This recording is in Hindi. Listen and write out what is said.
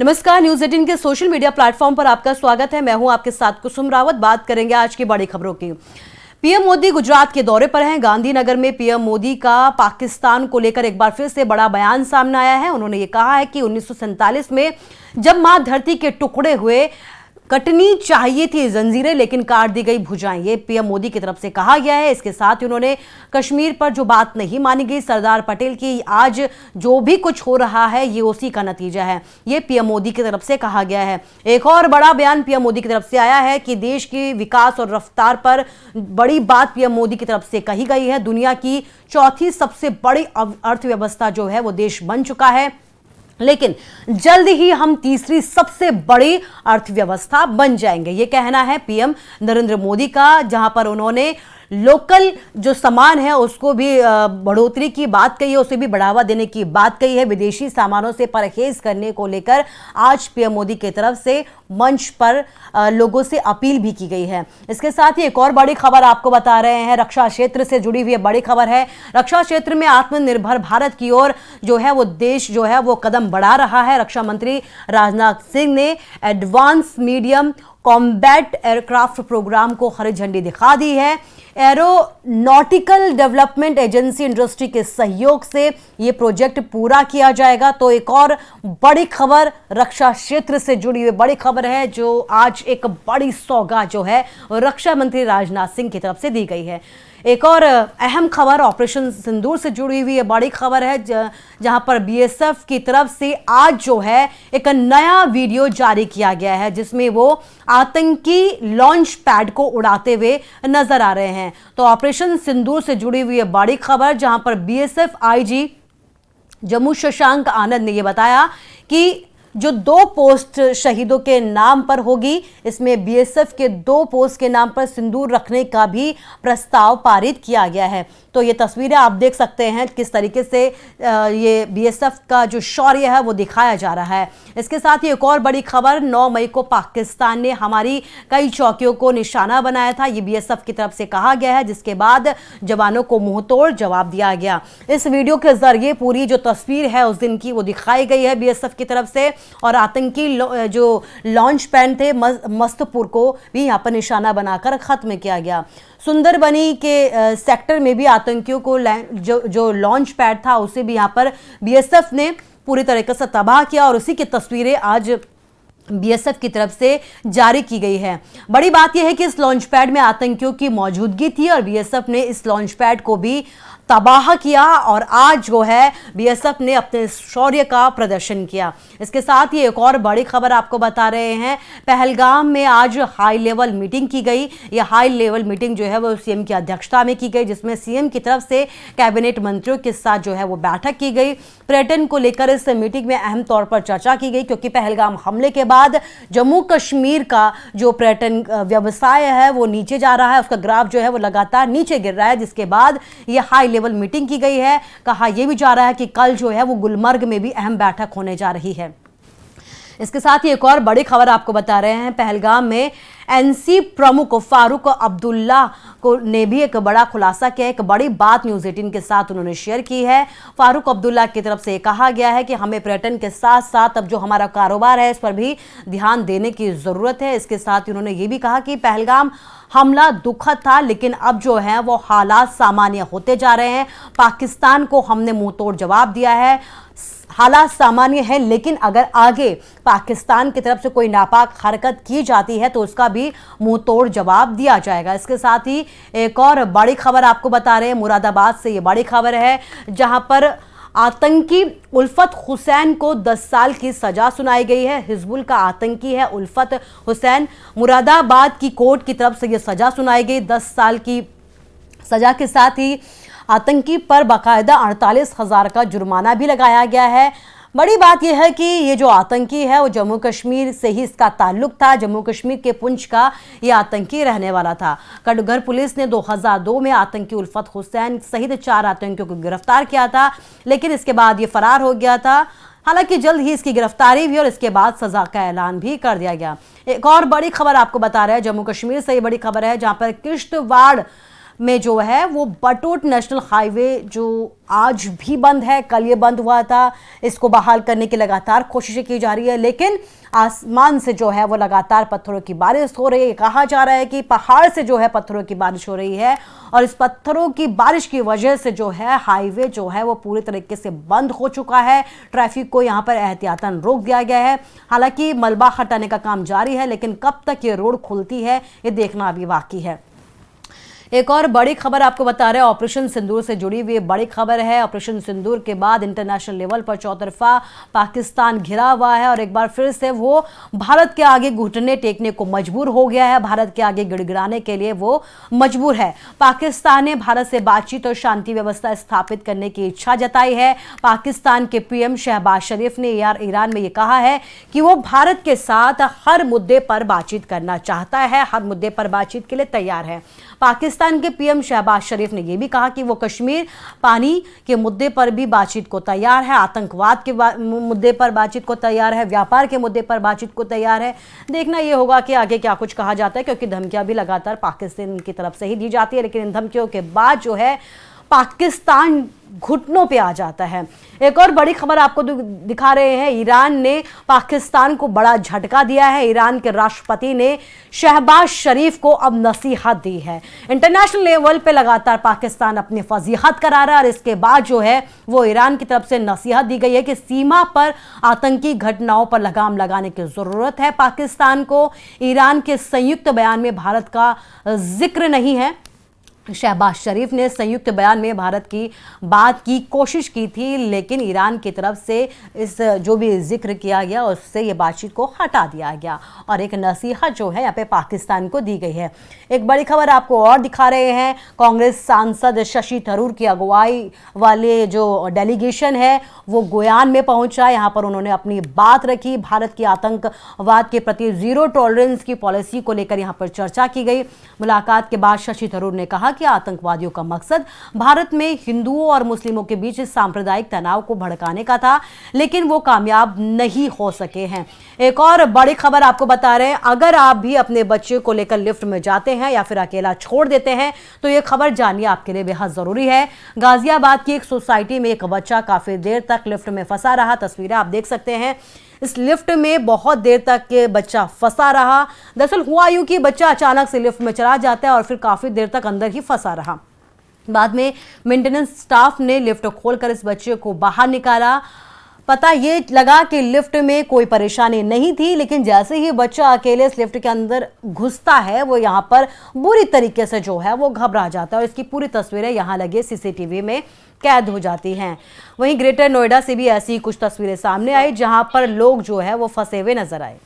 नमस्कार, न्यूज 18 के सोशल मीडिया प्लेटफॉर्म पर आपका स्वागत है। मैं हूं आपके साथ कुसुम रावत। बात करेंगे आज की बड़ी खबरों की। पीएम मोदी गुजरात के दौरे पर हैं। गांधीनगर में पीएम मोदी का पाकिस्तान को लेकर एक बार फिर से बड़ा बयान सामने आया है। उन्होंने ये कहा है कि 1947 में जब मां धरती के टुकड़े हुए, कटनी चाहिए थी जंजीरें लेकिन काट दी गई भुजाएं, ये पीएम मोदी की तरफ से कहा गया है। इसके साथ ही उन्होंने कश्मीर पर जो बात नहीं मानी गई सरदार पटेल की, आज जो भी कुछ हो रहा है ये उसी का नतीजा है, ये पीएम मोदी की तरफ से कहा गया है। एक और बड़ा बयान पीएम मोदी की तरफ से आया है कि देश की विकास और रफ्तार पर बड़ी बात पीएम मोदी की तरफ से कही गई है। दुनिया की चौथी सबसे बड़ी अर्थव्यवस्था जो है वो देश बन चुका है, लेकिन जल्द ही हम तीसरी सबसे बड़ी अर्थव्यवस्था बन जाएंगे, ये कहना है पीएम नरेंद्र मोदी का। जहां पर उन्होंने लोकल जो सामान है उसको भी बढ़ोतरी की बात कही है, उसे भी बढ़ावा देने की बात कही है। विदेशी सामानों से परहेज करने को लेकर आज पीएम मोदी की तरफ से मंच पर लोगों से अपील भी की गई है। इसके साथ ही एक और बड़ी खबर आपको बता रहे हैं, रक्षा क्षेत्र से जुड़ी हुई बड़ी खबर है। रक्षा क्षेत्र में आत्मनिर्भर भारत की ओर जो है वो देश जो है वो कदम बढ़ा रहा है। रक्षा मंत्री राजनाथ सिंह ने advance medium combat aircraft program को हरी झंडी दिखा दी है। एरोनॉटिकल डेवलपमेंट एजेंसी इंडस्ट्री के सहयोग से यह प्रोजेक्ट पूरा किया जाएगा। तो एक और बड़ी खबर रक्षा क्षेत्र से जुड़ी हुई बड़ी खबर है, जो आज एक बड़ी सौगात जो है रक्षा मंत्री राजनाथ सिंह की तरफ से दी गई है। एक और अहम खबर ऑपरेशन सिंदूर से जुड़ी हुई है बड़ी खबर है, जहां पर बीएसएफ की तरफ से आज जो है एक नया वीडियो जारी किया गया है, जिसमें वो आतंकी लॉन्च पैड को उड़ाते हुए नजर आ रहे हैं। तो ऑपरेशन सिंदूर से जुड़ी हुई है बड़ी खबर, जहां पर बीएसएफ आईजी जम्मू शशांक आनंद ने यह बताया कि जो 2 पोस्ट शहीदों के नाम पर होगी, इसमें बीएसएफ के 2 पोस्ट के नाम पर सिंदूर रखने का भी प्रस्ताव पारित किया गया है। तो ये तस्वीरें आप देख सकते हैं किस तरीके से ये बीएसएफ का जो शौर्य है वो दिखाया जा रहा है। इसके साथ ही एक और बड़ी खबर, 9 मई को पाकिस्तान ने हमारी कई चौकियों को निशाना बनाया था, ये बीएसएफ की तरफ से कहा गया है, जिसके बाद जवानों को मुंहतोड़ जवाब दिया गया। इस वीडियो के जरिए पूरी जो तस्वीर है उस दिन की वो दिखाई गई है बीएसएफ की तरफ से, और आतंकी जो लॉन्च पैड थे मस्तपुर को भी यहाँ पर निशाना बनाकर खत्म किया गया। सुंदरबनी के सेक्टर में भी आतंकियों को जो लॉन्च पैड था उसे भी यहाँ पर बीएसएफ ने पूरी तरीके से तबाह किया, और उसी की तस्वीरें आज बीएसएफ की तरफ से जारी की गई है। बड़ी बात यह है कि इस लॉन्च पैड में आतंकियों की मौजूदगी थी और बीएसएफ ने इस लॉन्च पैड को भी तबाह किया, और आज जो है बीएसएफ ने अपने शौर्य का प्रदर्शन किया। इसके साथ ही एक और बड़ी खबर आपको बता रहे हैं, पहलगाम में आज हाई लेवल मीटिंग की गई। यह हाई लेवल मीटिंग जो है वो सीएम की अध्यक्षता में की गई, जिसमें सीएम की तरफ से कैबिनेट मंत्रियों के साथ जो है वो बैठक की गई। पर्यटन को लेकर इस मीटिंग में अहम तौर पर चर्चा की गई, क्योंकि पहलगाम हमले के बाद जम्मू कश्मीर का जो पर्यटन व्यवसाय है वो नीचे जा रहा है, उसका ग्राफ जो है वो लगातार नीचे गिर रहा है, जिसके बाद यह हाई लेवल मीटिंग की गई है। कहा यह भी जा रहा है कि कल जो है वो गुलमर्ग में भी अहम बैठक होने जा रही है। इसके साथ ही एक और बड़ी खबर आपको बता रहे हैं, पहलगाम में एनसी प्रमुख फारूक अब्दुल्ला को ने भी एक बड़ा खुलासा किया। एक बड़ी बात न्यूज 18 के साथ उन्होंने शेयर की है। फारूक अब्दुल्ला की तरफ से कहा गया है कि हमें पर्यटन के साथ साथ अब जो हमारा कारोबार है इस पर भी ध्यान देने की जरूरत है। इसके साथ ही उन्होंने ये भी कहा कि पहलगाम हमला दुखद था, लेकिन अब जो है वो हालात सामान्य होते जा रहे हैं। पाकिस्तान को हमने मुंहतोड़ जवाब दिया है, हालात सामान्य है, लेकिन अगर आगे पाकिस्तान की तरफ से कोई नापाक हरकत की जाती है तो उसका भी मुंहतोड़ जवाब दिया जाएगा। इसके साथ ही एक और बड़ी खबर आपको बता रहे हैं, मुरादाबाद से ये बड़ी खबर है, जहां पर आतंकी उल्फत हुसैन को 10 साल की सजा सुनाई गई है। हिजबुल का आतंकी है उल्फत हुसैन, मुरादाबाद की कोर्ट की तरफ से यह सजा सुनाई गई। 10 साल की सजा के साथ ही आतंकी पर बाकायदा 48,000 का जुर्माना भी लगाया गया है। बड़ी बात यह है कि ये जो आतंकी है वो जम्मू कश्मीर से ही इसका ताल्लुक था, जम्मू कश्मीर के पुंछ का ये आतंकी रहने वाला था। कटघर पुलिस ने 2002 में आतंकी उल्फत हुसैन सहित 4 आतंकियों को गिरफ्तार किया था, लेकिन इसके बाद ये फरार हो गया था। हालांकि जल्द ही इसकी गिरफ्तारी भी और इसके बाद सजा का ऐलान भी कर दिया गया। एक और बड़ी खबर आपको बता रहे हैं, जम्मू कश्मीर से ये बड़ी खबर है, जहां पर किश्तवाड़ में जो है वो बटोट नेशनल हाईवे जो आज भी बंद है, कल ये बंद हुआ था, इसको बहाल करने की लगातार कोशिशें की जा रही है, लेकिन आसमान से जो है वो लगातार पत्थरों की बारिश हो रही है। कहा जा रहा है कि पहाड़ से जो है पत्थरों की बारिश हो रही है और इस पत्थरों की बारिश की वजह से जो है हाईवे जो है वो पूरी तरीके से बंद हो चुका है। ट्रैफिक को यहाँ पर एहतियातन रोक दिया गया है। हालांकि मलबा हटाने का काम जारी है, लेकिन कब तक ये रोड खुलती है ये देखना अभी बाकी है। एक और बड़ी खबर आपको बता रहे हैं, ऑपरेशन सिंदूर से जुड़ी हुई बड़ी खबर है। ऑपरेशन सिंदूर के बाद इंटरनेशनल लेवल पर चौतरफा पाकिस्तान घिरा हुआ है और एक बार फिर से वो भारत के आगे घुटने टेकने को मजबूर हो गया है, भारत के आगे गिड़गिड़ाने के लिए वो मजबूर है। पाकिस्तान ने भारत से बातचीत और शांति व्यवस्था स्थापित करने की इच्छा जताई है। पाकिस्तान के पीएम शहबाज शरीफ ने ईरान में ये कहा है कि वो भारत के साथ हर मुद्दे पर बातचीत करना चाहता है, हर मुद्दे पर बातचीत के लिए तैयार है। पाकिस्तान के पीएम शहबाज शरीफ ने यह भी कहा कि वो कश्मीर पानी के मुद्दे पर भी बातचीत को तैयार है, आतंकवाद के मुद्दे पर बातचीत को तैयार है, व्यापार के मुद्दे पर बातचीत को तैयार है। देखना यह होगा कि आगे क्या कुछ कहा जाता है, क्योंकि धमकियां भी लगातार पाकिस्तान की तरफ से ही दी जाती है, लेकिन इन धमकियों के बाद जो है पाकिस्तान घुटनों पे आ जाता है। एक और बड़ी खबर आपको दिखा रहे हैं, ईरान ने पाकिस्तान को बड़ा झटका दिया है। ईरान के राष्ट्रपति ने शहबाज शरीफ को अब नसीहत दी है। इंटरनेशनल लेवल पे लगातार पाकिस्तान अपनी फजीहत करा रहा है और इसके बाद जो है वो ईरान की तरफ से नसीहत दी गई है कि सीमा पर आतंकी घटनाओं पर लगाम लगाने की जरूरत है पाकिस्तान को। ईरान के संयुक्त बयान में भारत का जिक्र नहीं है। शहबाज शरीफ ने संयुक्त बयान में भारत की बात की कोशिश की थी, लेकिन ईरान की तरफ से इस जो भी जिक्र किया गया उससे ये बातचीत को हटा दिया गया और एक नसीहत जो है यहाँ पे पाकिस्तान को दी गई है। एक बड़ी खबर आपको और दिखा रहे हैं, कांग्रेस सांसद शशि थरूर की अगुवाई वाले जो डेलीगेशन है वो गोयान में पहुंचा। यहाँ पर उन्होंने अपनी बात रखी। भारत की आतंकवाद के प्रति जीरो टॉलरेंस की पॉलिसी को लेकर यहाँ पर चर्चा की गई। मुलाकात के बाद शशि थरूर ने कहा कि आतंकवादियों का मकसद भारत में हिंदुओं और मुस्लिमों के बीच सांप्रदायिक तनाव को भड़काने का था, लेकिन वो कामयाब नहीं हो सके हैं। एक और बड़ी खबर आपको बता रहे हैं, अगर आप भी अपने बच्चे को लेकर लिफ्ट में जाते हैं या फिर अकेला छोड़ देते हैं तो ये खबर जानिए, आपके लिए बेहद जरूरी है। गाजियाबाद की एक सोसाइटी में एक बच्चा काफी देर तक लिफ्ट में फंसा रहा। तस्वीरें आप देख सकते हैं, इस लिफ्ट में बहुत देर तक के बच्चा फंसा रहा। दरअसल हुआ यूं कि बच्चा अचानक से लिफ्ट में चला जाता है और फिर काफी देर तक अंदर ही फंसा रहा। बाद में मेंटेनेंस स्टाफ ने लिफ्ट खोलकर इस बच्चे को बाहर निकाला। पता ये लगा कि लिफ्ट में कोई परेशानी नहीं थी, लेकिन जैसे ही बच्चा अकेले इस लिफ्ट के अंदर घुसता है वो यहाँ पर बुरी तरीके से जो है वो घबरा जाता है और इसकी पूरी तस्वीरें यहाँ लगे सीसीटीवी में कैद हो जाती हैं। वहीं ग्रेटर नोएडा से भी ऐसी कुछ तस्वीरें सामने आई जहां पर लोग जो है वो फंसे हुए नजर आए।